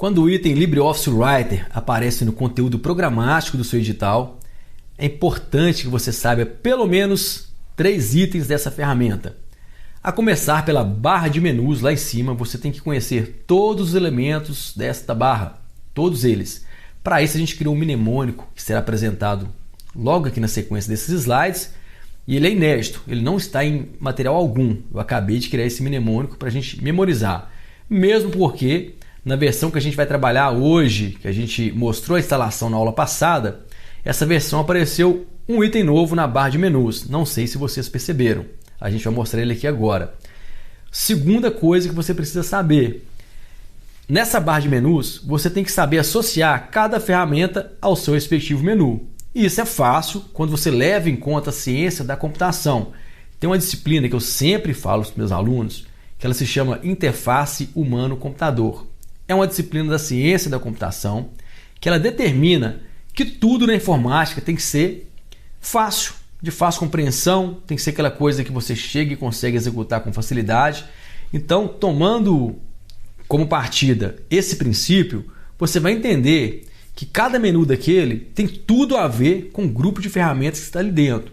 Quando o item LibreOffice Writer aparece no conteúdo programático do seu edital, é importante que você saiba pelo menos 3 itens dessa ferramenta. A começar pela barra de menus lá em cima, você tem que conhecer todos os elementos desta barra, todos eles. Para isso a gente criou um mnemônico que será apresentado logo aqui na sequência desses slides, e ele é inédito, ele não está em material algum. Eu acabei de criar esse mnemônico para a gente memorizar, mesmo porque na versão que a gente vai trabalhar hoje, que a gente mostrou a instalação na aula passada, essa versão apareceu um item novo na barra de menus. Não sei se vocês perceberam. A gente vai mostrar ele aqui agora. Segunda coisa que você precisa saber. Nessa barra de menus, você tem que saber associar cada ferramenta ao seu respectivo menu. E isso é fácil quando você leva em conta a ciência da computação. Tem uma disciplina que eu sempre falo para os meus alunos, que ela se chama Interface Humano-Computador. É uma disciplina da ciência da computação que ela determina que tudo na informática tem que ser fácil, de fácil compreensão, tem que ser aquela coisa que você chega e consegue executar com facilidade. Então, tomando como partida esse princípio, você vai entender que cada menu daquele tem tudo a ver com o grupo de ferramentas que está ali dentro.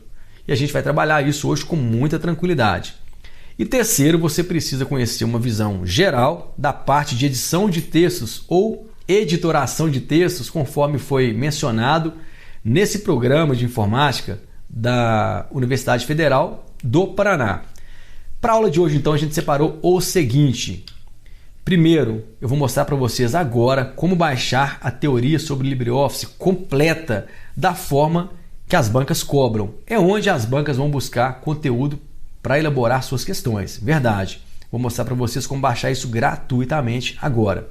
E a gente vai trabalhar isso hoje com muita tranquilidade. E terceiro, você precisa conhecer uma visão geral da parte de edição de textos ou editoração de textos, conforme foi mencionado nesse programa de informática da Universidade Federal do Paraná. Para a aula de hoje, então, a gente separou o seguinte. Primeiro, eu vou mostrar para vocês agora como baixar a teoria sobre LibreOffice completa da forma que as bancas cobram. É onde as bancas vão buscar conteúdo para elaborar suas questões. Verdade. Vou mostrar para vocês como baixar isso gratuitamente agora.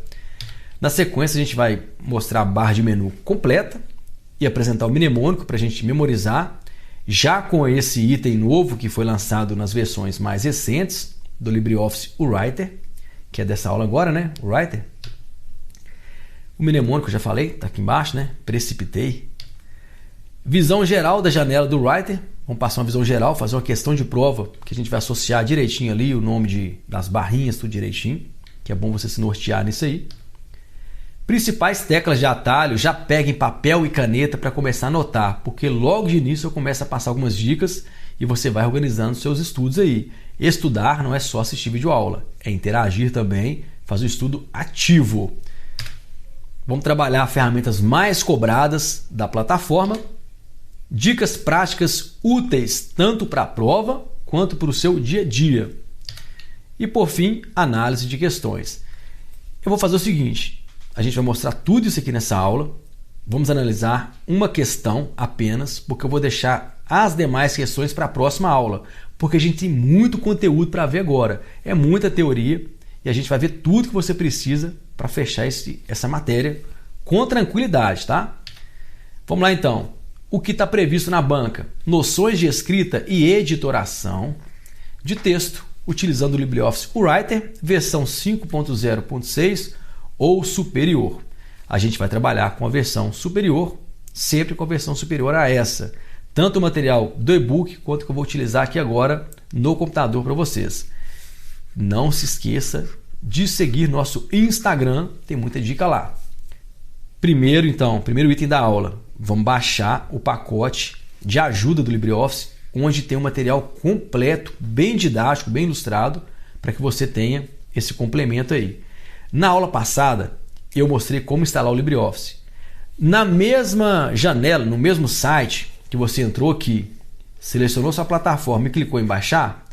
Na sequência, a gente vai mostrar a barra de menu completa e apresentar o mnemônico para a gente memorizar, já com esse item novo que foi lançado nas versões mais recentes do LibreOffice Writer, que é dessa aula agora, né? O Writer. O mnemônico, eu já falei, está aqui embaixo, né? Precipitei. Visão geral da janela do Writer. Vamos passar uma visão geral, fazer uma questão de prova, que a gente vai associar direitinho ali o nome das barrinhas, tudo direitinho, que é bom você se nortear nisso aí. Principais teclas de atalho, já peguem papel e caneta para começar a anotar, porque logo de início eu começo a passar algumas dicas e você vai organizando seus estudos aí. Estudar não é só assistir videoaula, é interagir também, fazer o estudo ativo. Vamos trabalhar ferramentas mais cobradas da plataforma, dicas práticas úteis tanto para a prova quanto para o seu dia a dia. E por fim, análise de questões. Eu vou fazer o seguinte, a gente vai mostrar tudo isso aqui nessa aula, vamos analisar uma questão apenas, porque eu vou deixar as demais questões para a próxima aula, porque a gente tem muito conteúdo para ver agora, é muita teoria e a gente vai ver tudo que você precisa para fechar essa matéria com tranquilidade, tá? Vamos lá então. O que está previsto na banca? Noções de escrita e editoração de texto, utilizando o LibreOffice Writer, versão 5.0.6 ou superior. A gente vai trabalhar com a versão superior, sempre com a versão superior a essa. Tanto o material do e-book quanto que eu vou utilizar aqui agora no computador para vocês. Não se esqueça de seguir nosso Instagram, tem muita dica lá. Primeiro item da aula, vamos baixar o pacote de ajuda do LibreOffice, onde tem um material completo, bem didático, bem ilustrado, para que você tenha esse complemento aí. Na aula passada, eu mostrei como instalar o LibreOffice. Na mesma janela, no mesmo site que você entrou aqui, selecionou sua plataforma e clicou em baixar,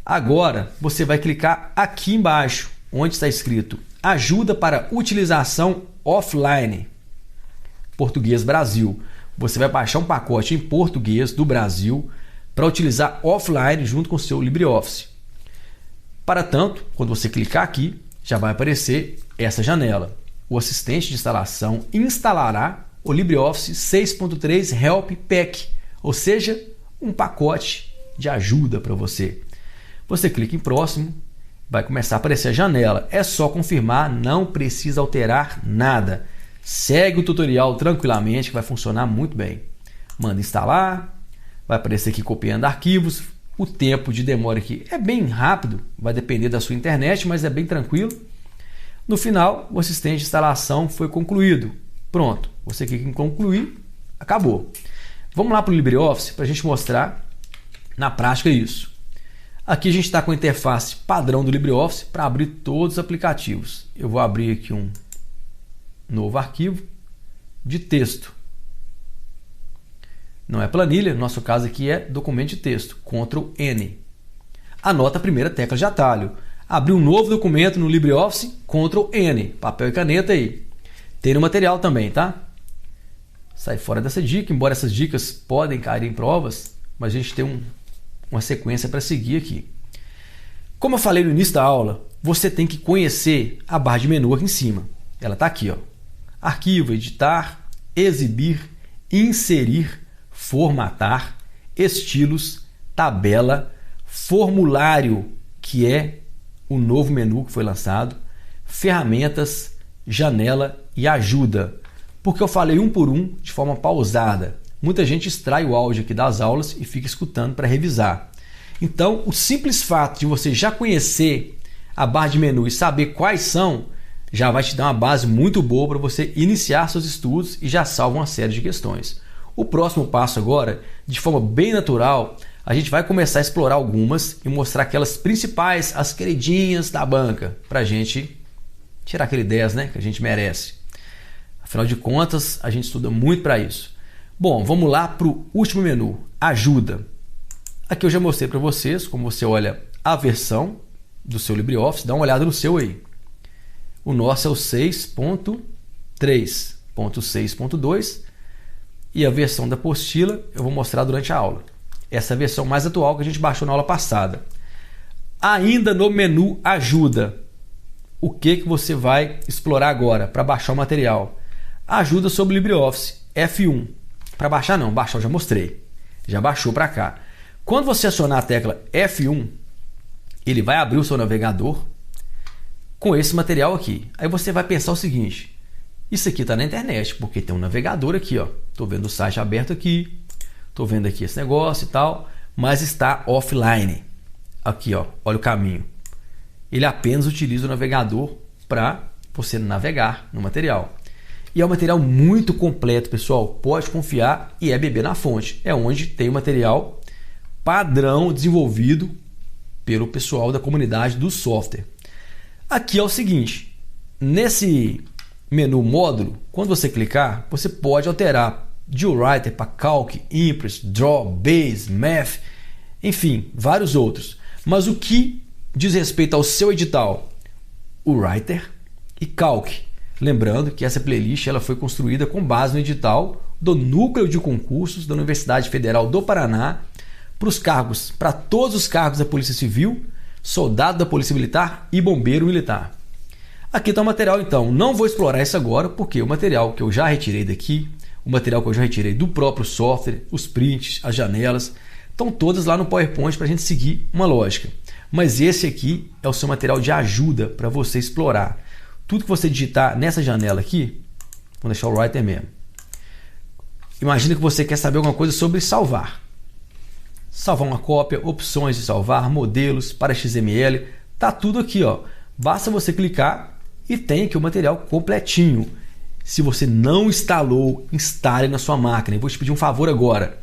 agora você vai clicar aqui embaixo, onde está escrito Ajuda para utilização offline, Português Brasil. Você vai baixar um pacote em português do Brasil para utilizar offline junto com o seu LibreOffice. Para tanto, quando você clicar aqui, já vai aparecer essa janela. O assistente de instalação instalará o LibreOffice 6.3 Help Pack, ou seja, um pacote de ajuda para você. Você clica em próximo, vai começar a aparecer a janela. É só confirmar, não precisa alterar nada. Segue o tutorial tranquilamente que vai funcionar muito bem. Manda instalar, vai aparecer aqui copiando arquivos. O tempo de demora aqui é bem rápido, vai depender da sua internet, mas é bem tranquilo. No final, o assistente de instalação foi concluído. Pronto, você clica em concluir, acabou. Vamos lá para o LibreOffice para a gente mostrar na prática isso. Aqui a gente está com a interface padrão do LibreOffice para abrir todos os aplicativos. Eu vou abrir aqui um novo arquivo de texto. Não é planilha, no nosso caso aqui é documento de texto, Ctrl N. Anota a primeira tecla de atalho. Abrir um novo documento no LibreOffice, Ctrl N, papel e caneta aí. Tem no material também, tá? Sai fora dessa dica, embora essas dicas podem cair em provas, mas a gente tem uma sequência para seguir aqui. Como eu falei no início da aula, você tem que conhecer a barra de menu aqui em cima. Ela está aqui, ó. Arquivo, editar, exibir, inserir, formatar, estilos, tabela, formulário, que é o novo menu que foi lançado, ferramentas, janela e ajuda. Porque eu falei um por um de forma pausada. Muita gente extrai o áudio aqui das aulas e fica escutando para revisar. Então, o simples fato de você já conhecer a barra de menu e saber quais são, já vai te dar uma base muito boa para você iniciar seus estudos e já salva uma série de questões. O próximo passo agora, de forma bem natural, a gente vai começar a explorar algumas e mostrar aquelas principais, as queridinhas da banca, para a gente tirar aquele 10, né, que a gente merece. Afinal de contas, a gente estuda muito para isso. Bom, vamos lá para o último menu, ajuda. Aqui eu já mostrei para vocês como você olha a versão do seu LibreOffice, dá uma olhada no seu aí. O nosso é o 6.3.6.2 e a versão da apostila eu vou mostrar durante a aula. Essa é a versão mais atual que a gente baixou na aula passada. Ainda no menu ajuda, o que você vai explorar agora para baixar o material? Ajuda sobre o LibreOffice, F1. Para baixar não, baixar eu já mostrei. Já baixou para cá. Quando você acionar a tecla F1, ele vai abrir o seu navegador com esse material aqui. Aí você vai pensar o seguinte, isso aqui está na internet, porque tem um navegador aqui, ó. Estou vendo o site aberto aqui, estou vendo aqui esse negócio e tal, mas está offline. Aqui, ó, olha o caminho. Ele apenas utiliza o navegador para você navegar no material. E é um material muito completo, pessoal. Pode confiar e é beber na fonte. É onde tem o material padrão desenvolvido pelo pessoal da comunidade do software. Aqui é o seguinte, nesse menu módulo, quando você clicar, você pode alterar de Writer para Calc, Impress, Draw, Base, Math, enfim, vários outros. Mas o que diz respeito ao seu edital? O Writer e Calc. Lembrando que essa playlist ela foi construída com base no edital do Núcleo de Concursos da Universidade Federal do Paraná para todos os cargos da Polícia Civil, soldado da Polícia Militar e bombeiro militar. Aqui está o material então, não vou explorar isso agora porque o material que eu já retirei daqui, o material que eu já retirei do próprio software, os prints, as janelas, estão todas lá no PowerPoint para a gente seguir uma lógica. Mas esse aqui é o seu material de ajuda para você explorar. Tudo que você digitar nessa janela aqui, vou deixar o Writer mesmo. Imagina que você quer saber alguma coisa sobre salvar. Salvar uma cópia, opções de salvar, modelos para XML, tá tudo aqui, ó. Basta você clicar e tem aqui o material completinho. Se você não instalou, instale na sua máquina. Eu vou te pedir um favor agora.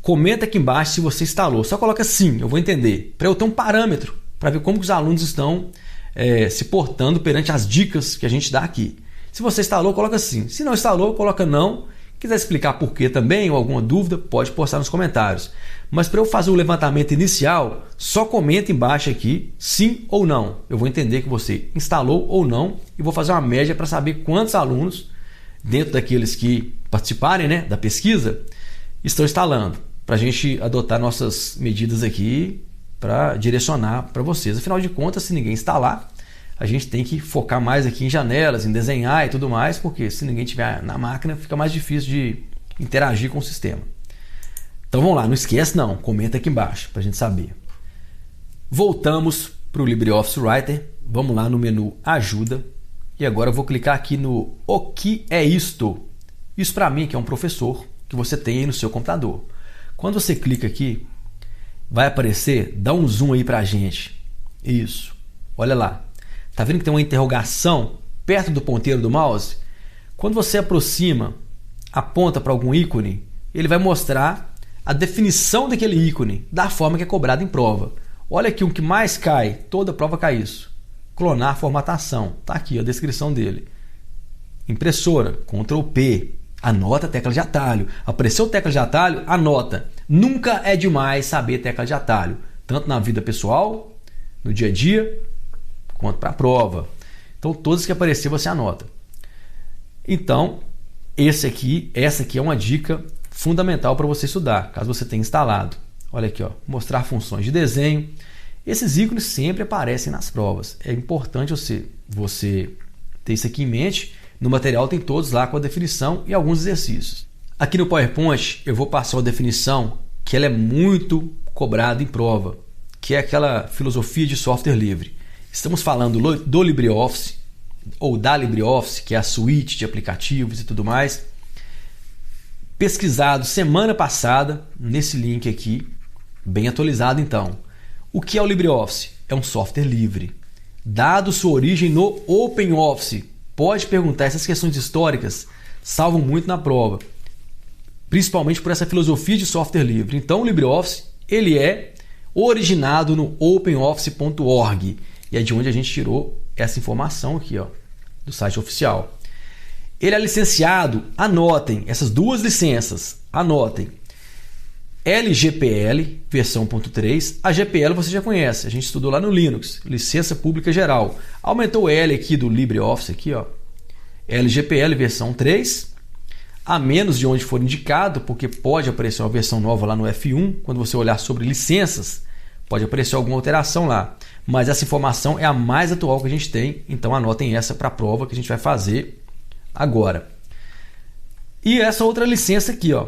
Comenta aqui embaixo se você instalou. Só coloca sim, eu vou entender. Para eu ter um parâmetro, para ver como que os alunos estão se portando perante as dicas que a gente dá aqui. Se você instalou, coloca sim. Se não instalou, coloca não. Quiser explicar por que também ou alguma dúvida, pode postar nos comentários. Mas para eu fazer o levantamento inicial, só comenta embaixo aqui sim ou não. Eu vou entender que você instalou ou não e vou fazer uma média para saber quantos alunos, dentro daqueles que participarem, né, da pesquisa, estão instalando. Para a gente adotar nossas medidas aqui para direcionar para vocês. Afinal de contas, se ninguém instalar, a gente tem que focar mais aqui em janelas, em desenhar e tudo mais, porque se ninguém tiver na máquina, fica mais difícil de interagir com o sistema. Então vamos lá, não esquece não, comenta aqui embaixo para a gente saber. Voltamos para o LibreOffice Writer, vamos lá no menu Ajuda, e agora eu vou clicar aqui no O que é isto? Isso para mim que é um professor que você tem aí no seu computador. Quando você clica aqui, vai aparecer, dá um zoom aí para a gente. Isso, olha lá. Tá vendo que tem uma interrogação perto do ponteiro do mouse, quando você aponta para algum ícone, ele vai mostrar a definição daquele ícone da forma que é cobrado em prova. Olha aqui, o que mais cai, toda prova cai isso. Clonar formatação, está aqui a descrição dele. Impressora, Ctrl P, anota a tecla de atalho. Apareceu tecla de atalho, anota. Nunca é demais saber tecla de atalho, tanto na vida pessoal, no dia a dia, quanto para a prova. Então, todos que aparecer você anota. Então, essa aqui é uma dica fundamental para você estudar, caso você tenha instalado. Olha aqui, ó, mostrar funções de desenho. Esses ícones sempre aparecem nas provas. É importante você ter isso aqui em mente. No material tem todos lá com a definição e alguns exercícios. Aqui no PowerPoint eu vou passar uma definição que ela é muito cobrada em prova, que é aquela filosofia de software livre. Estamos falando do LibreOffice, ou da LibreOffice, que é a suíte de aplicativos e tudo mais. Pesquisado semana passada, nesse link aqui, bem atualizado então. O que é o LibreOffice? É um software livre. Dado sua origem no OpenOffice, pode perguntar, essas questões históricas salvam muito na prova, principalmente por essa filosofia de software livre. Então o LibreOffice ele é originado no openoffice.org e é de onde a gente tirou essa informação aqui, ó, do site oficial. Ele é licenciado, anotem, essas duas licenças, anotem. LGPL, versão 1.3, a GPL você já conhece, a gente estudou lá no Linux, licença pública geral. Aumentou o L aqui do LibreOffice, aqui, ó, LGPL versão 3, a menos de onde for indicado, porque pode aparecer uma versão nova lá no F1, quando você olhar sobre licenças, pode aparecer alguma alteração lá. Mas essa informação é a mais atual que a gente tem, então anotem essa para a prova que a gente vai fazer agora. E essa outra licença aqui, ó,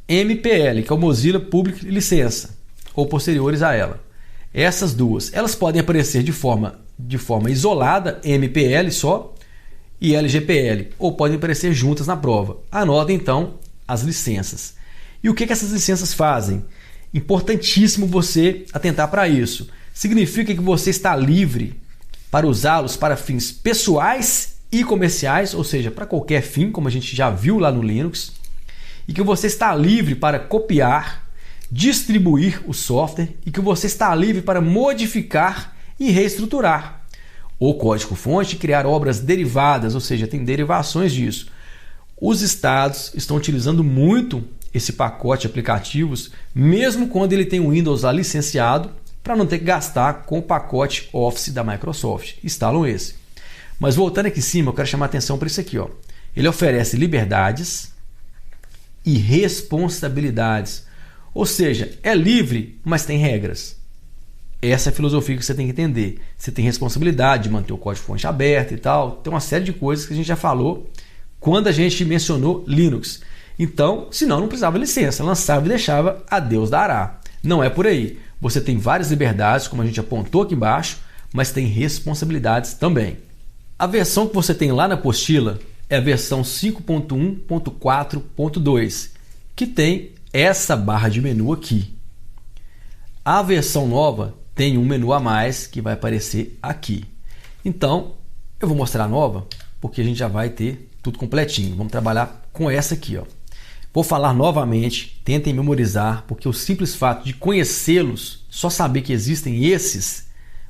MPL, que é o Mozilla Public Licença, ou posteriores a ela. Essas duas, elas podem aparecer de forma isolada, MPL só, e LGPL, ou podem aparecer juntas na prova. Anotem então as licenças. E o que essas licenças fazem? Importantíssimo você atentar para isso. Significa que você está livre para usá-los para fins pessoais e comerciais, ou seja, para qualquer fim, como a gente já viu lá no Linux, e que você está livre para copiar, distribuir o software e que você está livre para modificar e reestruturar o código-fonte e criar obras derivadas, ou seja, tem derivações disso. Os estados estão utilizando muito esse pacote de aplicativos, mesmo quando ele tem o Windows lá licenciado, para não ter que gastar com o pacote Office da Microsoft. Instalam esse. Mas voltando aqui em cima, eu quero chamar a atenção para isso aqui, ó. Ele oferece liberdades e responsabilidades. Ou seja, é livre, mas tem regras. Essa é a filosofia que você tem que entender. Você tem responsabilidade de manter o código-fonte aberto e tal. Tem uma série de coisas que a gente já falou quando a gente mencionou Linux. Então, senão não precisava licença. Lançava e deixava, a Deus dará. Não é por aí. Você tem várias liberdades, como a gente apontou aqui embaixo, mas tem responsabilidades também. A versão que você tem lá na apostila é a versão 5.1.4.2, que tem essa barra de menu aqui. A versão nova tem um menu a mais que vai aparecer aqui. Então, eu vou mostrar a nova, porque a gente já vai ter tudo completinho. Vamos trabalhar com essa aqui, ó. Vou falar novamente, tentem memorizar, porque o simples fato de conhecê-los, só saber que existem esses,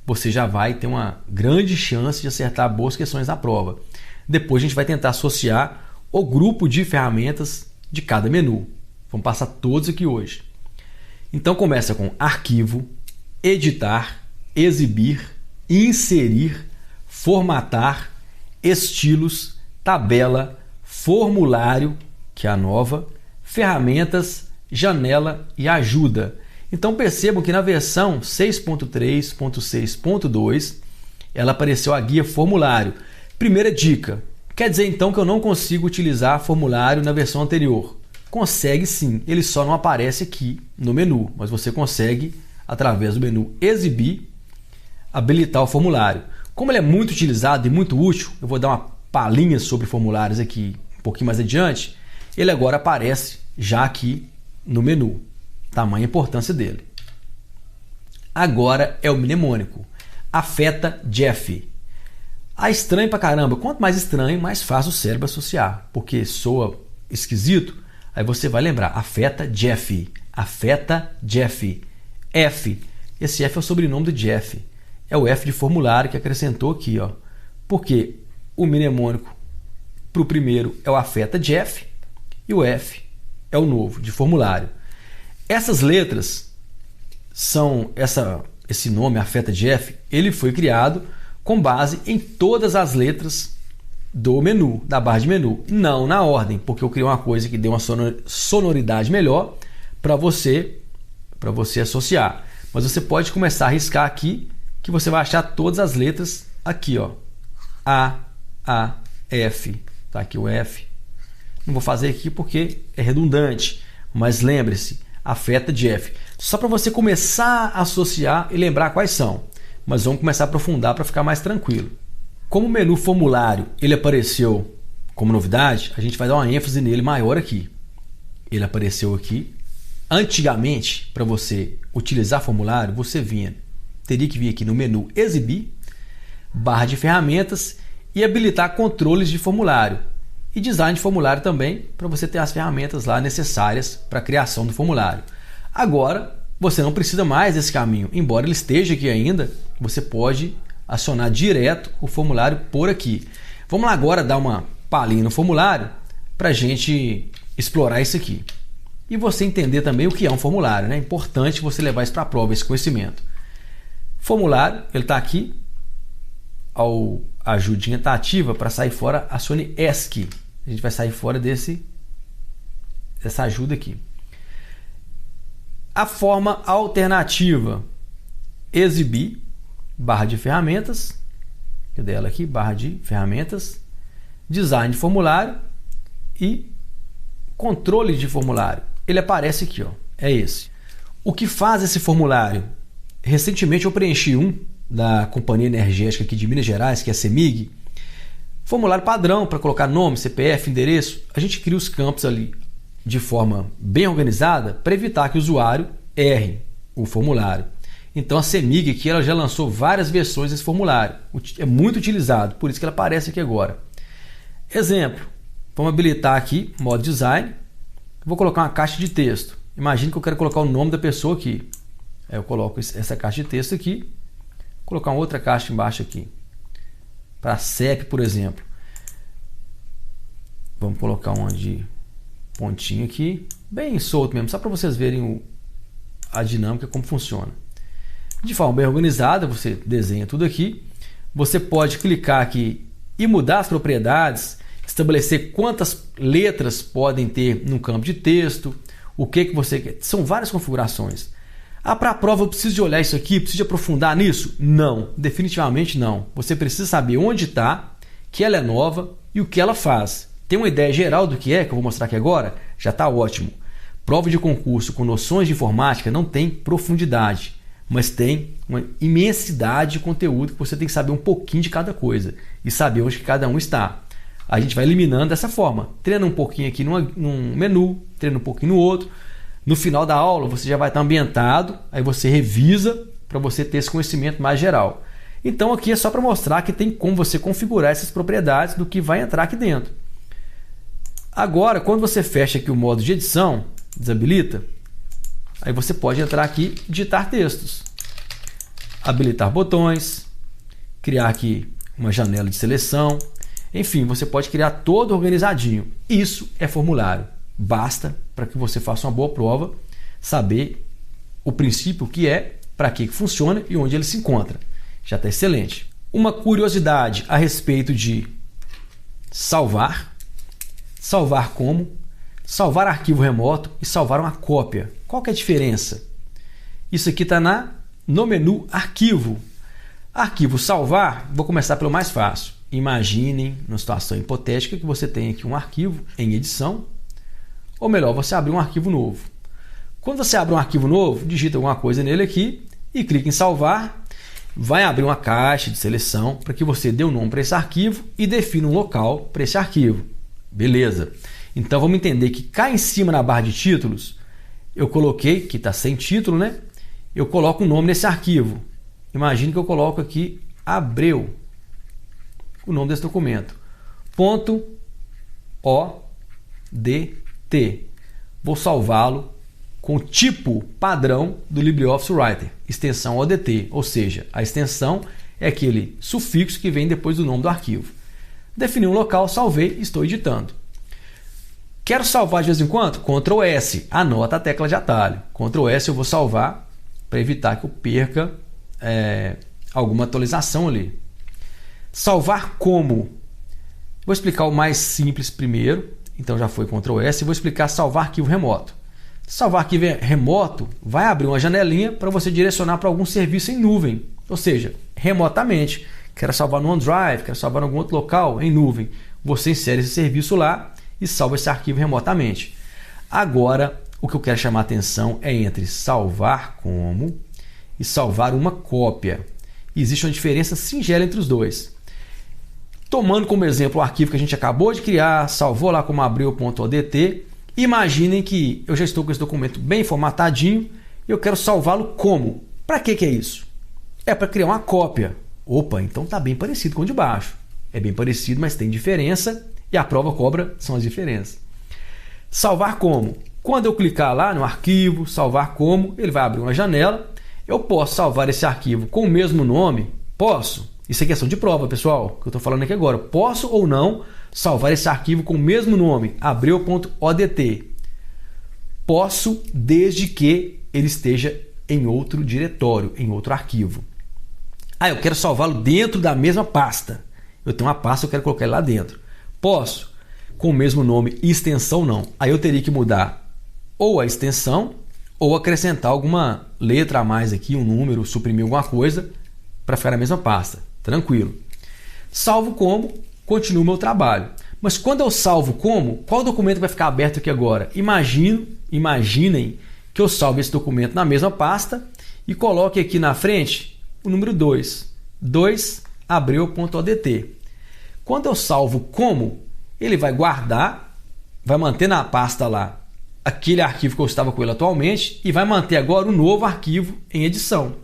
você já vai ter uma grande chance de acertar boas questões na prova. Depois a gente vai tentar associar o grupo de ferramentas de cada menu. Vamos passar todos aqui hoje. Então começa com arquivo, editar, exibir, inserir, formatar, estilos, tabela, formulário, que é a nova, ferramentas, janela e ajuda. Então percebam que na versão 6.3.6.2 ela apareceu a guia formulário. Primeira dica, quer dizer então que eu não consigo utilizar formulário na versão anterior? Consegue sim, ele só não aparece aqui no menu, mas você consegue, através do menu exibir, habilitar o formulário. Como ele é muito utilizado e muito útil, eu vou dar uma palhinha sobre formulários aqui um pouquinho mais adiante, ele agora aparece já aqui no menu, tamanha importância dele. Agora é o mnemônico, afeta Jeff. Ah, estranho pra caramba. Quanto mais estranho, mais fácil o cérebro associar, porque soa esquisito. Aí você vai lembrar, afeta Jeff, afeta Jeff, F. Esse F é o sobrenome do Jeff. É o F de formulário que acrescentou aqui, ó. Porque o mnemônico para o primeiro é o afeta Jeff e o F é o novo de formulário. Essas letras são esse nome afeta Jeff, ele foi criado com base em todas as letras do menu, da barra de menu, não na ordem, porque eu criei uma coisa que deu uma sonoridade melhor para você associar. Mas você pode começar a riscar aqui, que você vai achar todas as letras aqui, ó. A, F, tá aqui o F. Não vou fazer aqui porque é redundante, mas lembre-se, afeta Jeff. Só para você começar a associar e lembrar quais são. Mas vamos começar a aprofundar para ficar mais tranquilo. Como o menu formulário ele apareceu como novidade, a gente vai dar uma ênfase nele maior aqui. Ele apareceu aqui. Antigamente, para você utilizar formulário, você teria que vir aqui no menu Exibir, barra de ferramentas e habilitar controles de formulário. E design de formulário também, para você ter as ferramentas lá necessárias para a criação do formulário. Agora, você não precisa mais desse caminho. Embora ele esteja aqui ainda, você pode acionar direto o formulário por aqui. Vamos lá agora dar uma palhinha no formulário para a gente explorar isso aqui. E você entender também o que é um formulário, né? É importante você levar isso para a prova, esse conhecimento. Formulário, ele está aqui. A ajudinha está ativa. Para sair fora, acione ESC. A gente vai sair fora dessa ajuda aqui. A forma alternativa, exibir, barra de ferramentas, cadê ela aqui? Barra de ferramentas, design de formulário e controle de formulário. Ele aparece aqui, ó, é esse. O que faz esse formulário? Recentemente eu preenchi um da Companhia Energética aqui de Minas Gerais, que é a CEMIG, formulário padrão para colocar nome, CPF, endereço. A gente cria os campos ali de forma bem organizada para evitar que o usuário erre o formulário. Então a CEMIG aqui ela já lançou várias versões desse formulário. É muito utilizado, por isso que ela aparece aqui agora. Exemplo, vamos habilitar aqui modo design. Vou colocar uma caixa de texto. Imagine que eu quero colocar o nome da pessoa aqui. Aí eu coloco essa caixa de texto aqui, vou colocar uma outra caixa embaixo aqui. Para CEP, por exemplo. Vamos colocar uma de pontinho aqui, bem solto mesmo, só para vocês verem a dinâmica, como funciona. De forma bem organizada, você desenha tudo aqui. Você pode clicar aqui e mudar as propriedades, estabelecer quantas letras podem ter no campo de texto, o que você quer. São várias configurações. Para a prova eu preciso de olhar isso aqui, preciso de aprofundar nisso? Não, definitivamente não. Você precisa saber onde está, que ela é nova e o que ela faz. Tem uma ideia geral do que é, que eu vou mostrar aqui agora? Já está ótimo. Prova de concurso com noções de informática não tem profundidade, mas tem uma imensidade de conteúdo que você tem que saber um pouquinho de cada coisa e saber onde que cada um está. A gente vai eliminando dessa forma. Treina um pouquinho aqui num menu, treina um pouquinho no outro. No final da aula você já vai estar ambientado, aí você revisa para você ter esse conhecimento mais geral. Então aqui é só para mostrar que tem como você configurar essas propriedades do que vai entrar aqui dentro. Agora, quando você fecha aqui o modo de edição, desabilita, aí você pode entrar aqui e digitar textos. Habilitar botões, criar aqui uma janela de seleção, enfim, você pode criar todo organizadinho. Isso é formulário. Basta para que você faça uma boa prova, saber o princípio que é, para que funciona e onde ele se encontra. Já está excelente. Uma curiosidade a respeito de salvar. Salvar como? Salvar arquivo remoto e salvar uma cópia. Qual que é a diferença? Isso aqui está no menu Arquivo. Arquivo salvar, vou começar pelo mais fácil. Imaginem, numa situação hipotética, que você tem aqui um arquivo em edição, ou melhor, você abrir um arquivo novo. Quando você abre um arquivo novo, digita alguma coisa nele aqui e clica em salvar. Vai abrir uma caixa de seleção para que você dê um nome para esse arquivo e defina um local para esse arquivo. Beleza. Então vamos entender que cá em cima na barra de títulos, eu coloquei, que está sem título, né? Eu coloco um nome nesse arquivo. Imagine que eu coloco aqui Abreu. o nome desse documento. .odt. Vou salvá-lo com o tipo padrão do LibreOffice Writer, extensão ODT, ou seja, a extensão é aquele sufixo que vem depois do nome do arquivo. Defini um local, salvei, estou editando. Quero salvar de vez em quando? Ctrl S, anota a tecla de atalho. Ctrl S eu vou salvar para evitar que eu perca alguma atualização ali. Salvar como? Vou explicar o mais simples primeiro, então já foi Ctrl S, e vou explicar salvar arquivo remoto. Salvar arquivo remoto vai abrir uma janelinha para você direcionar para algum serviço em nuvem, ou seja, remotamente. Quero salvar no OneDrive, quero salvar em algum outro local em nuvem. Você insere esse serviço lá e salva esse arquivo remotamente. Agora, o que eu quero chamar a atenção é entre salvar como e salvar uma cópia. Existe uma diferença singela entre os dois. Tomando como exemplo o arquivo que a gente acabou de criar, salvou lá como abril.odt, imaginem que eu já estou com esse documento bem formatadinho e eu quero salvá-lo como? Para que é isso? É para criar uma cópia. Opa, então está bem parecido com o de baixo. É bem parecido, mas tem diferença e a prova cobra são as diferenças. Salvar como? Quando eu clicar lá no arquivo, salvar como, ele vai abrir uma janela. Eu posso salvar esse arquivo com o mesmo nome? Posso. Isso é questão de prova, pessoal, que eu estou falando aqui agora. Posso ou não salvar esse arquivo com o mesmo nome, abril.odt? Posso, desde que ele esteja em outro diretório, em outro arquivo. Eu quero salvá-lo dentro da mesma pasta. Eu tenho uma pasta, eu quero colocar ele lá dentro. Posso, com o mesmo nome e extensão não. Aí eu teria que mudar ou a extensão ou acrescentar alguma letra a mais aqui, um número, suprimir alguma coisa para ficar na mesma pasta. Tranquilo. Salvo como, continuo o meu trabalho. Mas quando eu salvo como, qual documento vai ficar aberto aqui agora? Imaginem que eu salve esse documento na mesma pasta e coloque aqui na frente o número 2. 2 abril.odt. Quando eu salvo como, ele vai guardar, vai manter na pasta lá aquele arquivo que eu estava com ele atualmente e vai manter agora um novo arquivo em edição.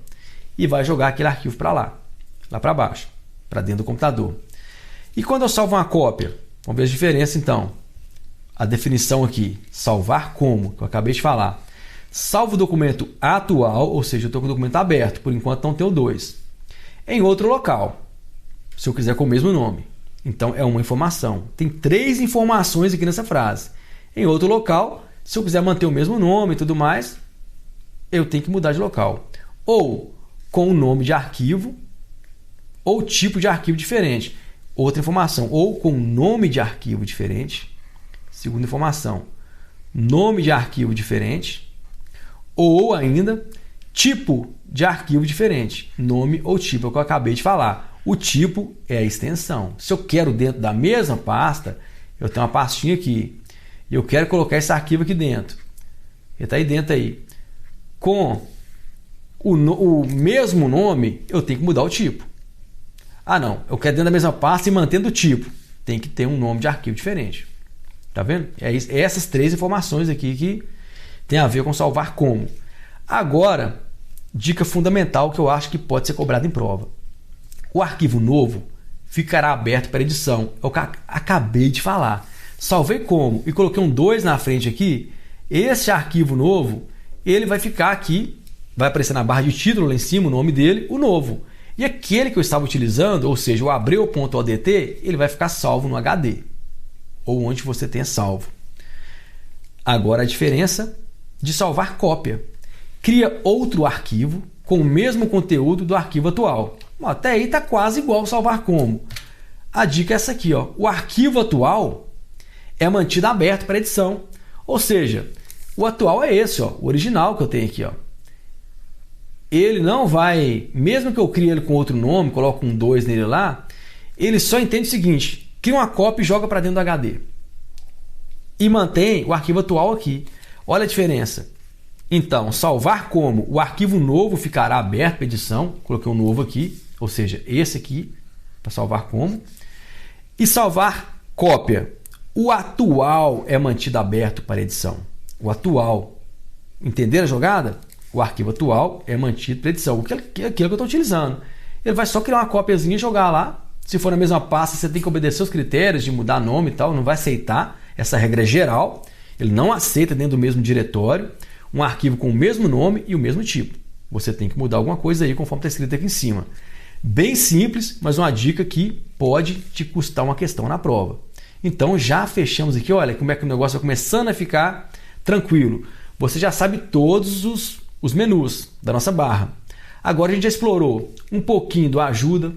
E vai jogar aquele arquivo para lá para baixo, para dentro do computador. E quando eu salvo uma cópia, vamos ver a diferença então. A definição aqui, salvar como, que eu acabei de falar. Salvo o documento atual, ou seja, eu estou com o documento aberto, por enquanto não tem o 2. Em outro local, se eu quiser com o mesmo nome. Então é uma informação. Tem 3 informações aqui nessa frase. Em outro local, se eu quiser manter o mesmo nome e tudo mais, eu tenho que mudar de local. Ou com o nome de arquivo, ou tipo de arquivo diferente. Outra informação, ou com nome de arquivo diferente. Segunda informação, nome de arquivo diferente. Ou ainda, tipo de arquivo diferente. Nome ou tipo, é o que eu acabei de falar. O tipo é a extensão. Se eu quero dentro da mesma pasta, eu tenho uma pastinha aqui. E eu quero colocar esse arquivo aqui dentro. Ele está aí dentro aí. Com o mesmo nome, eu tenho que mudar o tipo. Não, eu quero dentro da mesma pasta e mantendo o tipo. Tem que ter um nome de arquivo diferente. Tá vendo? É essas 3 informações aqui que tem a ver com salvar como. Agora, dica fundamental que eu acho que pode ser cobrada em prova. O arquivo novo ficará aberto para edição. É o que eu acabei de falar. Salvei como e coloquei um 2 na frente aqui. Esse arquivo novo, ele vai ficar aqui, vai aparecer na barra de título lá em cima o nome dele, o novo. E aquele que eu estava utilizando, ou seja, o abril.odt, ele vai ficar salvo no HD, ou onde você tenha salvo. Agora a diferença de salvar cópia. Cria outro arquivo com o mesmo conteúdo do arquivo atual. Até aí está quase igual ao salvar como. A dica é essa aqui, ó. O arquivo atual é mantido aberto para edição. Ou seja, o atual é esse, ó, o original que eu tenho aqui, ó. Ele não vai, mesmo que eu crie ele com outro nome, coloque um 2 nele lá, ele só entende o seguinte: cria uma cópia e joga para dentro do HD. E mantém o arquivo atual aqui. Olha a diferença. Então, salvar como o arquivo novo ficará aberto para edição, coloquei um novo aqui, ou seja, esse aqui, para salvar como. E salvar cópia, o atual é mantido aberto para edição. O atual. Entenderam a jogada? O arquivo atual é mantido para edição. Aquilo que eu estou utilizando. Ele vai só criar uma cópiazinha e jogar lá, Se for na mesma pasta, você tem que obedecer os critérios de mudar nome e tal, não vai aceitar essa regra geral. Ele não aceita dentro do mesmo diretório um arquivo com o mesmo nome e o mesmo tipo. Você tem que mudar alguma coisa aí conforme está escrito aqui em cima. Bem simples, mas uma dica que pode te custar uma questão na prova. Então já fechamos aqui, olha como é que o negócio vai começando a ficar tranquilo. Você já sabe todos os menus da nossa barra. Agora a gente já explorou um pouquinho do ajuda,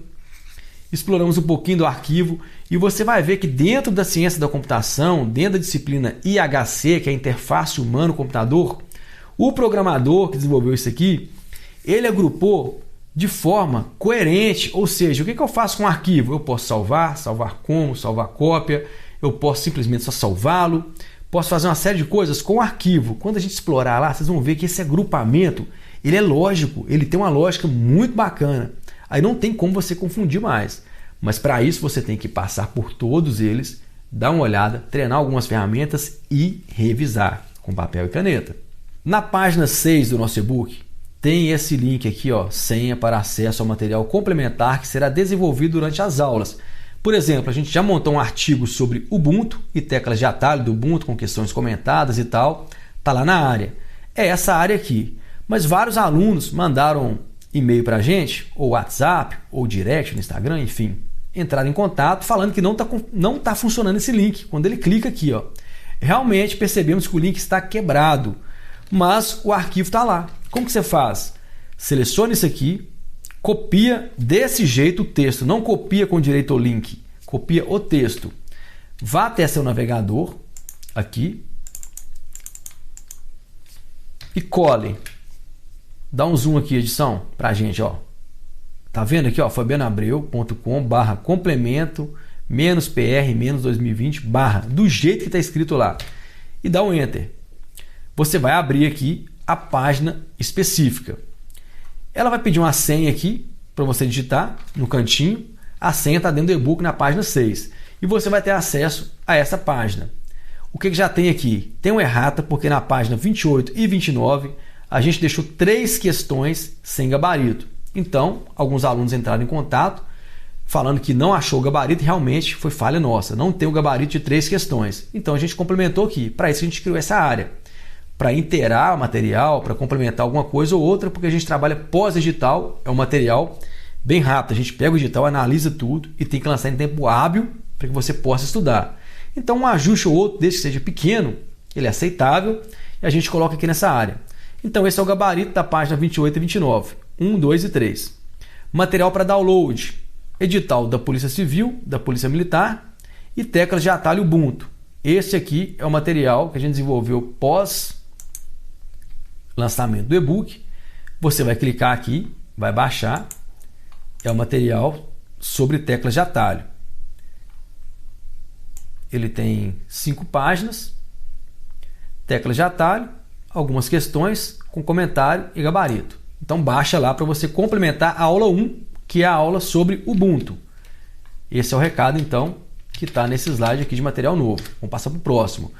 exploramos um pouquinho do arquivo e você vai ver que dentro da ciência da computação, dentro da disciplina IHC, que é a interface humano-computador, o programador que desenvolveu isso aqui, ele agrupou de forma coerente, ou seja, o que eu faço com o arquivo? Eu posso salvar como, salvar cópia, eu posso simplesmente só salvá-lo, posso fazer uma série de coisas com o arquivo. Quando a gente explorar lá, vocês vão ver que esse agrupamento, ele é lógico, ele tem uma lógica muito bacana. Aí não tem como você confundir mais. Mas para isso você tem que passar por todos eles, dar uma olhada, treinar algumas ferramentas e revisar com papel e caneta. Na página 6 do nosso e-book, tem esse link aqui, ó, senha para acesso ao material complementar que será desenvolvido durante as aulas. Por exemplo, a gente já montou um artigo sobre Ubuntu e teclas de atalho do Ubuntu com questões comentadas e tal. Está lá na área. É essa área aqui. Mas vários alunos mandaram e-mail para a gente, ou WhatsApp, ou direct no Instagram, enfim, entraram em contato falando que não tá funcionando esse link. Quando ele clica aqui, ó, realmente percebemos que o link está quebrado, mas o arquivo está lá. Como que você faz? Selecione isso aqui, copia desse jeito o texto, não copia com direito ao link, copia o texto. Vá até seu navegador, aqui, e cole. Dá um zoom aqui, edição, pra gente, ó. Tá vendo aqui, ó, fabianoabreu.com/complemento -PR 2020 do jeito que está escrito lá. E dá um enter. Você vai abrir aqui a página específica. Ela vai pedir uma senha aqui para você digitar no cantinho. A senha está dentro do e-book na página 6. E você vai ter acesso a essa página. O que já tem aqui? Tem uma errata, porque na página 28 e 29 a gente deixou 3 questões sem gabarito. Então, alguns alunos entraram em contato falando que não achou o gabarito e realmente foi falha nossa. Não tem o gabarito de 3 questões. Então a gente complementou aqui. Para isso a gente criou essa área. Para inteirar o material, para complementar alguma coisa ou outra, porque a gente trabalha pós-edital, é um material bem rápido. A gente pega o edital, analisa tudo e tem que lançar em tempo hábil para que você possa estudar. Então um ajuste ou outro, desde que seja pequeno, ele é aceitável e a gente coloca aqui nessa área. Então esse é o gabarito da página 28 e 29, 1, 2 e 3. Material para download, edital da Polícia Civil, da Polícia Militar e teclas de atalho Ubuntu. Esse aqui é o material que a gente desenvolveu pós lançamento do e-book. Você vai clicar aqui, vai baixar. É o material sobre teclas de atalho. Ele tem 5 páginas, teclas de atalho, algumas questões com comentário e gabarito. Então baixa lá para você complementar a aula 1, que é a aula sobre Ubuntu. Esse é o recado então que está nesse slide aqui de material novo. Vamos passar para o próximo.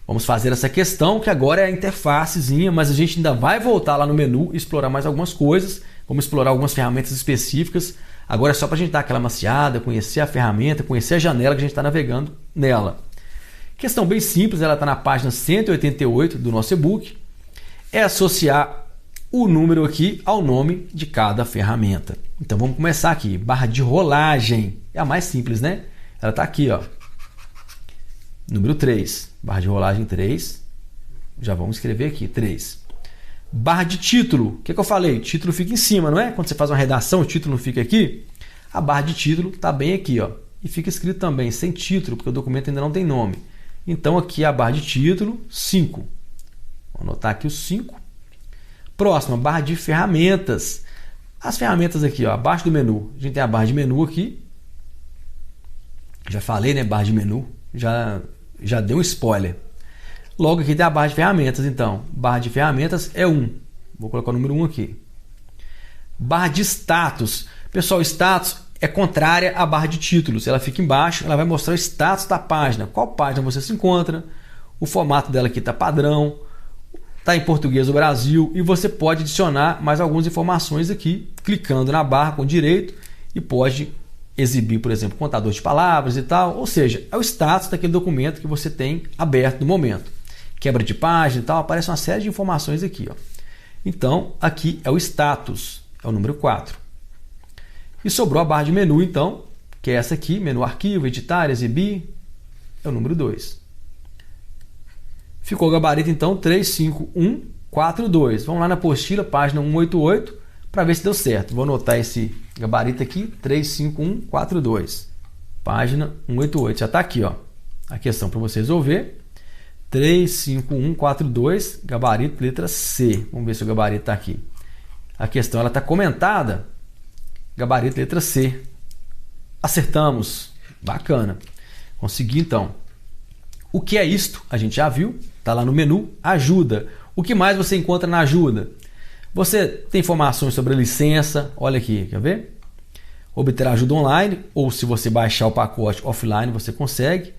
Vamos fazer essa questão, que agora é a interfacezinha, mas a gente ainda vai voltar lá no menu e explorar mais algumas coisas. Vamos explorar algumas ferramentas específicas. Agora é só para a gente dar aquela maciada, conhecer a ferramenta, conhecer a janela que a gente está navegando nela. Questão bem simples, ela está na página 188 do nosso e-book. É associar o número aqui ao nome de cada ferramenta. Então vamos começar aqui. Barra de rolagem. É a mais simples, né? Ela está aqui, ó. Número 3. Barra de rolagem 3. Já vamos escrever aqui, 3. Barra de título. O que eu falei? Título fica em cima, não é? Quando você faz uma redação, o título não fica aqui. A barra de título está bem aqui, ó. E fica escrito também sem título, porque o documento ainda não tem nome. Então aqui a barra de título, 5. Vou anotar aqui os 5. Próxima, barra de ferramentas. As ferramentas aqui, ó, abaixo do menu. A gente tem a barra de menu aqui. Já falei, né? Barra de menu. Já deu um spoiler. Logo aqui tem a barra de ferramentas, então. Barra de ferramentas é 1. Vou colocar o número 1 aqui. Barra de status. Pessoal, status é contrária à barra de títulos. Ela fica embaixo, ela vai mostrar o status da página. Qual página você se encontra. O formato dela aqui está padrão. Está em português do Brasil. E você pode adicionar mais algumas informações aqui, clicando na barra com direito. E pode exibir, por exemplo, contador de palavras e tal, ou seja, é o status daquele documento que você tem aberto no momento. Quebra de página e tal, aparece uma série de informações aqui. Ó. Então, aqui é o status, é o número 4. E sobrou a barra de menu, então, que é essa aqui, menu arquivo, editar, exibir, é o número 2. Ficou o gabarito, então, 35142. Vamos lá na apostila, página 188, para ver se deu certo. Vou anotar esse gabarito aqui, 35142. Página 188. Já está aqui, ó, a questão para você resolver. 35142, gabarito letra C. Vamos ver se o gabarito está aqui. A questão está comentada. Gabarito letra C. Acertamos. Bacana. Consegui, então. O que é isto? A gente já viu. Está lá no menu Ajuda. O que mais você encontra na ajuda? Você tem informações sobre a licença. Olha aqui, quer ver? Obter ajuda online, ou se você baixar o pacote offline, você consegue.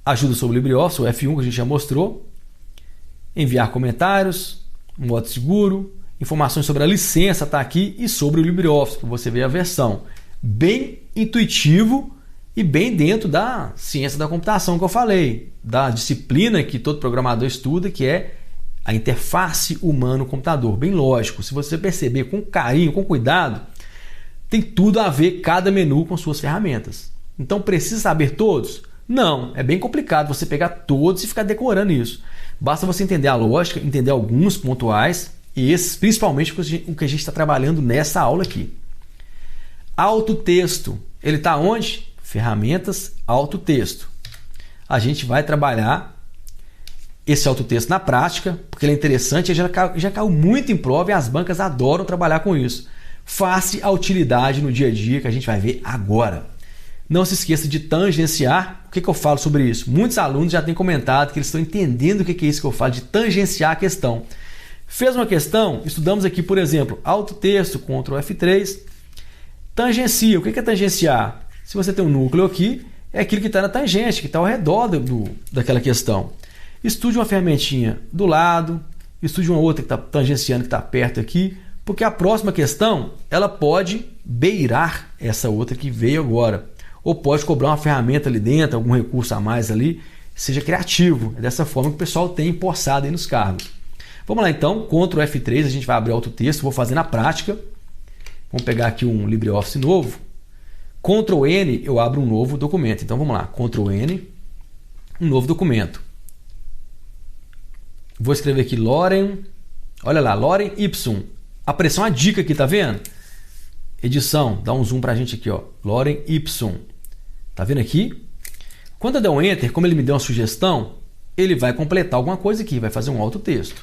Ajuda sobre o LibreOffice, o F1 que a gente já mostrou. Enviar comentários, modo seguro. Informações sobre a licença está aqui e sobre o LibreOffice, para você ver a versão. Bem intuitivo e bem dentro da ciência da computação que eu falei. Da disciplina que todo programador estuda, que é a interface humano-computador. Bem lógico. Se você perceber com carinho, com cuidado, tem tudo a ver cada menu com suas ferramentas. Então, precisa saber todos? Não, é bem complicado você pegar todos e ficar decorando isso. Basta você entender a lógica, entender alguns pontuais, e esses principalmente o que a gente está trabalhando nessa aula aqui. Autotexto, ele está onde? Ferramentas, autotexto. A gente vai trabalhar esse autotexto na prática, porque ele é interessante, já caiu muito em prova e as bancas adoram trabalhar com isso. Face a utilidade no dia a dia que a gente vai ver agora. Não se esqueça de tangenciar. O que eu falo sobre isso? Muitos alunos já têm comentado que eles estão entendendo o que é isso que eu falo de tangenciar a questão. Fez uma questão, estudamos aqui, por exemplo, autotexto, Ctrl F3, tangencia. O que é tangenciar? Se você tem um núcleo aqui, é aquilo que está na tangente, que está ao redor daquela questão. Estude uma ferramentinha do lado, estude uma outra que está tangenciando, que está perto aqui, porque a próxima questão ela pode beirar essa outra que veio agora. Ou pode cobrar uma ferramenta ali dentro, algum recurso a mais ali, seja criativo. É dessa forma que o pessoal tem empossado aí nos cargos. Vamos lá então, Ctrl F3, a gente vai abrir o autotexto, vou fazer na prática. Vamos pegar aqui um LibreOffice novo. Ctrl N, eu abro um novo documento. Então vamos lá, Ctrl N, um novo documento. Vou escrever aqui Loren, olha lá, Loren Y. Apareceu uma dica aqui, tá vendo? Edição, dá um zoom pra gente aqui, ó. Loren Y. Tá vendo aqui? Quando eu der um Enter, como ele me deu uma sugestão, ele vai completar alguma coisa aqui, vai fazer um autotexto.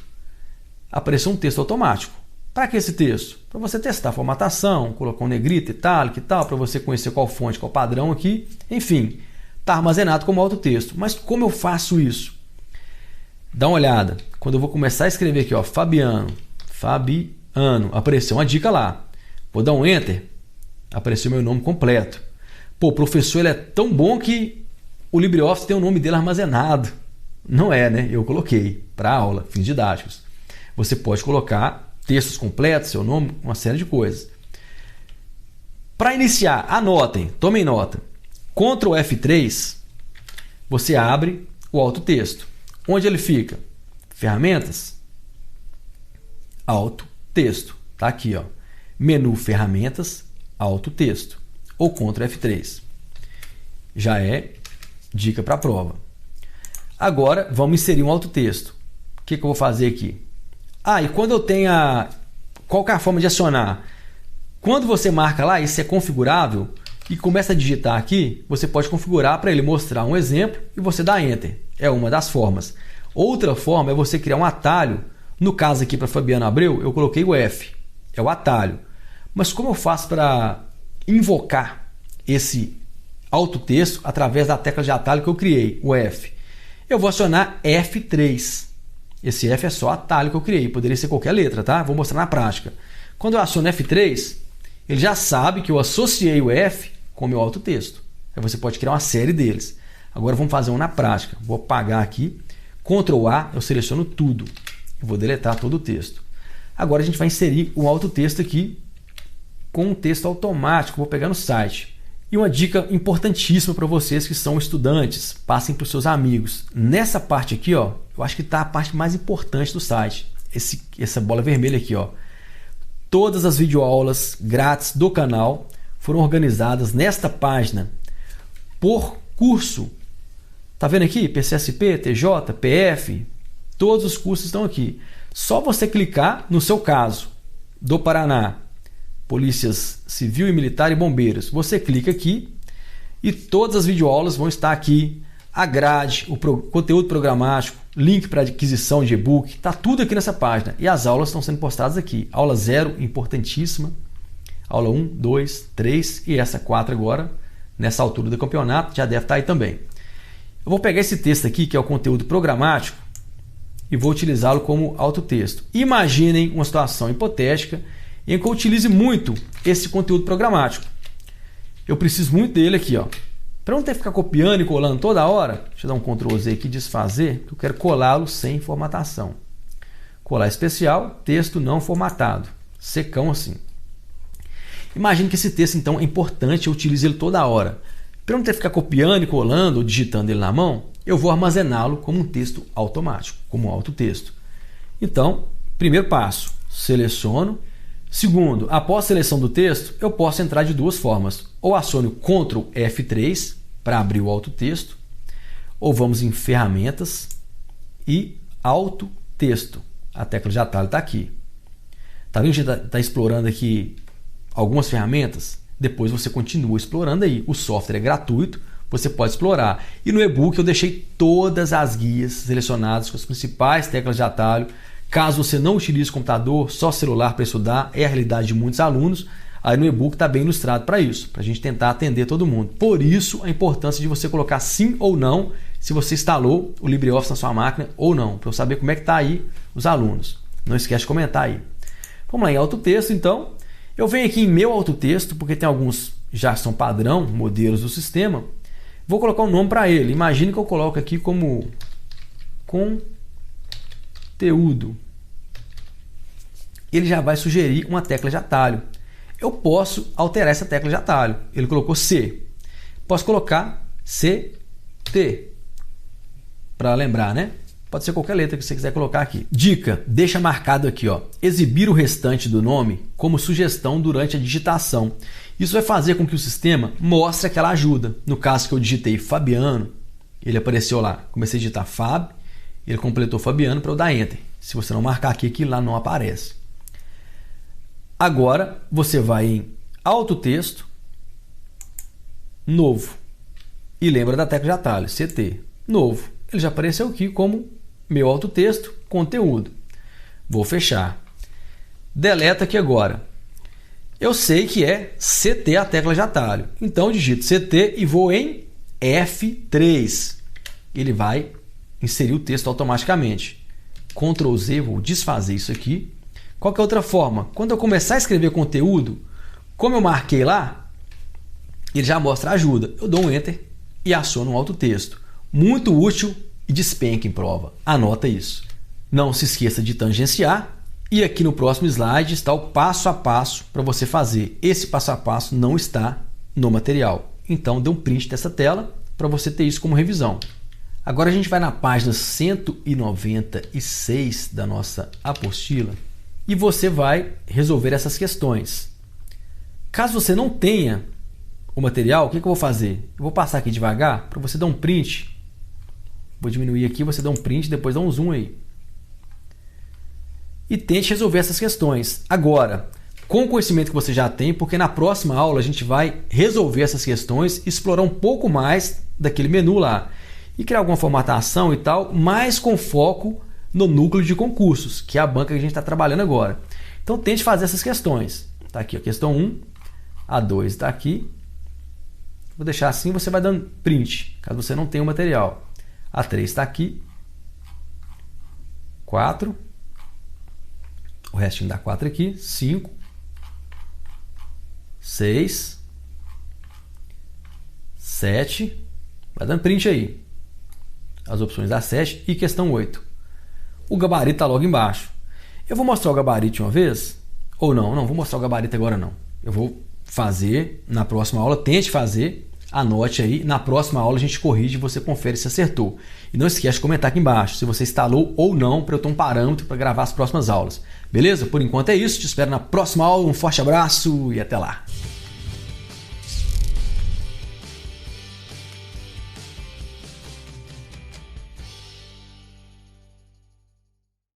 Apareceu um texto automático. Para que esse texto? Para você testar a formatação, colocar um negrito, itálico e tal, para você conhecer qual fonte, qual padrão aqui. Enfim, está armazenado como autotexto. Mas como eu faço isso? Dá uma olhada. Quando eu vou começar a escrever aqui, ó, Fabiano, apareceu uma dica lá. Vou dar um Enter, apareceu meu nome completo. Pô, o professor ele é tão bom que o LibreOffice tem o nome dele armazenado. Não é, né? Eu coloquei para aula, fins didáticos. Você pode colocar textos completos, seu nome, uma série de coisas. Para iniciar, anotem, tomem nota. Ctrl F3, você abre o autotexto. Onde ele fica? Ferramentas, autotexto. Tá aqui, ó. Menu Ferramentas, autotexto. Ou Ctrl F3. Já é dica para a prova. Agora, vamos inserir um autotexto. O que eu vou fazer aqui? E quando eu tenho qual que é a forma de acionar? Quando você marca lá, isso é configurável, e começa a digitar aqui, você pode configurar para ele mostrar um exemplo e você dá Enter. É uma das formas. Outra forma é você criar um atalho. No caso aqui para Fabiano Abreu, eu coloquei o F. É o atalho. Mas como eu faço para invocar esse autotexto através da tecla de atalho que eu criei, o F? Eu vou acionar F3. Esse F é só atalho que eu criei, poderia ser qualquer letra, tá? Vou mostrar na prática. Quando eu aciono F3, ele já sabe que eu associei o F com o meu autotexto. Aí você pode criar uma série deles. Agora vamos fazer um na prática. Vou apagar aqui, Ctrl A, eu seleciono tudo. Eu vou deletar todo o texto. Agora a gente vai inserir um autotexto aqui com um texto automático. Vou pegar no site. E uma dica importantíssima para vocês que são estudantes, passem para os seus amigos. Nessa parte aqui, ó, eu acho que está a parte mais importante do site. Essa bola vermelha aqui, ó. Todas as videoaulas grátis do canal foram organizadas nesta página por curso. Tá vendo aqui? PCSP, TJ, PF, todos os cursos estão aqui. Só você clicar no seu caso, do Paraná, Polícias Civil e Militar e Bombeiros. Você clica aqui e todas as videoaulas vão estar aqui. A grade, o conteúdo programático, link para aquisição de e-book, está tudo aqui nessa página. E as aulas estão sendo postadas aqui. Aula 0, importantíssima. Aula 1, 2, 3 e essa 4 agora, nessa altura do campeonato, já deve estar aí também. Eu vou pegar esse texto aqui, que é o conteúdo programático, e vou utilizá-lo como autotexto. Imaginem uma situação hipotética em que eu utilize muito esse conteúdo programático. Eu preciso muito dele aqui, ó. Para não ter que ficar copiando e colando toda hora, deixa eu dar um Ctrl Z aqui, desfazer, que eu quero colá-lo sem formatação. Colar especial, texto não formatado. Secão assim. Imagine que esse texto, então, é importante, eu utilizo ele toda hora. Para não ter que ficar copiando e colando ou digitando ele na mão, eu vou armazená-lo como um texto automático, como um autotexto. Então, primeiro passo, seleciono. Segundo, após a seleção do texto, eu posso entrar de duas formas. Ou aciono Ctrl F3 para abrir o autotexto, ou vamos em Ferramentas e Autotexto. A tecla de atalho está aqui. Tá vendo que a gente está explorando aqui algumas ferramentas? Depois você continua explorando aí. O software é gratuito, você pode explorar. E no e-book eu deixei todas as guias selecionadas com as principais teclas de atalho. Caso você não utilize computador, só celular para estudar, é a realidade de muitos alunos, aí no e-book está bem ilustrado para isso, para a gente tentar atender todo mundo. Por isso, a importância de você colocar sim ou não, se você instalou o LibreOffice na sua máquina ou não, para eu saber como é que está aí os alunos. Não esquece de comentar aí. Vamos lá em autotexto, então. Eu venho aqui em meu autotexto, porque tem alguns já são padrão, modelos do sistema. Vou colocar um nome para ele. Imagine que eu coloco aqui como conteúdo. Ele já vai sugerir uma tecla de atalho. Eu posso alterar essa tecla de atalho. Ele colocou C. Posso colocar CT. Para lembrar, né? Pode ser qualquer letra que você quiser colocar aqui. Dica, deixa marcado aqui, ó, exibir o restante do nome como sugestão durante a digitação. Isso vai fazer com que o sistema mostre aquela ajuda. No caso que eu digitei Fabiano, ele apareceu lá. Comecei a digitar Fab, ele completou Fabiano para eu dar Enter. Se você não marcar aqui, aquilo lá não aparece. Agora você vai em Autotexto, Novo. E lembra da tecla de atalho, CT, Novo. Ele já apareceu aqui como meu autotexto, conteúdo. Vou fechar. Deleta aqui agora. Eu sei que é CT a tecla de atalho. Então eu digito CT e vou em F3. Ele vai inserir o texto automaticamente. Ctrl Z, vou desfazer isso aqui. Qual que é outra forma? Quando eu começar a escrever conteúdo, como eu marquei lá, ele já mostra a ajuda. Eu dou um Enter e aciono um autotexto. Muito útil e despenca em prova. Anota isso. Não se esqueça de tangenciar. E aqui no próximo slide está o passo a passo para você fazer. Esse passo a passo não está no material. Então dê um print dessa tela para você ter isso como revisão. Agora a gente vai na página 196 da nossa apostila e você vai resolver essas questões. Caso você não tenha o material, o que eu vou fazer? Eu vou passar aqui devagar para você dar um print. Vou diminuir aqui, você dá um print, depois dá um zoom aí. E tente resolver essas questões. Agora, com o conhecimento que você já tem, porque na próxima aula a gente vai resolver essas questões, explorar um pouco mais daquele menu lá. E criar alguma formatação e tal, mas com foco no núcleo de concursos, que é a banca que a gente está trabalhando agora. Então tente fazer essas questões. Está aqui a questão 1, a 2 está aqui. Vou deixar assim, você vai dando print, caso você não tenha o material. A 3 está aqui. 4. O restinho dá 4 aqui. 5. 6. 7. Vai dando print aí. As opções da 7 e questão 8. O gabarito está logo embaixo. Eu vou mostrar o gabarito uma vez? Ou não? Não, vou mostrar o gabarito agora não. Eu vou fazer na próxima aula, tente fazer, anote aí, na próxima aula a gente corrige e você confere se acertou. E não esquece de comentar aqui embaixo se você instalou ou não, para eu ter um parâmetro para gravar as próximas aulas. Beleza? Por enquanto é isso, te espero na próxima aula, um forte abraço e até lá!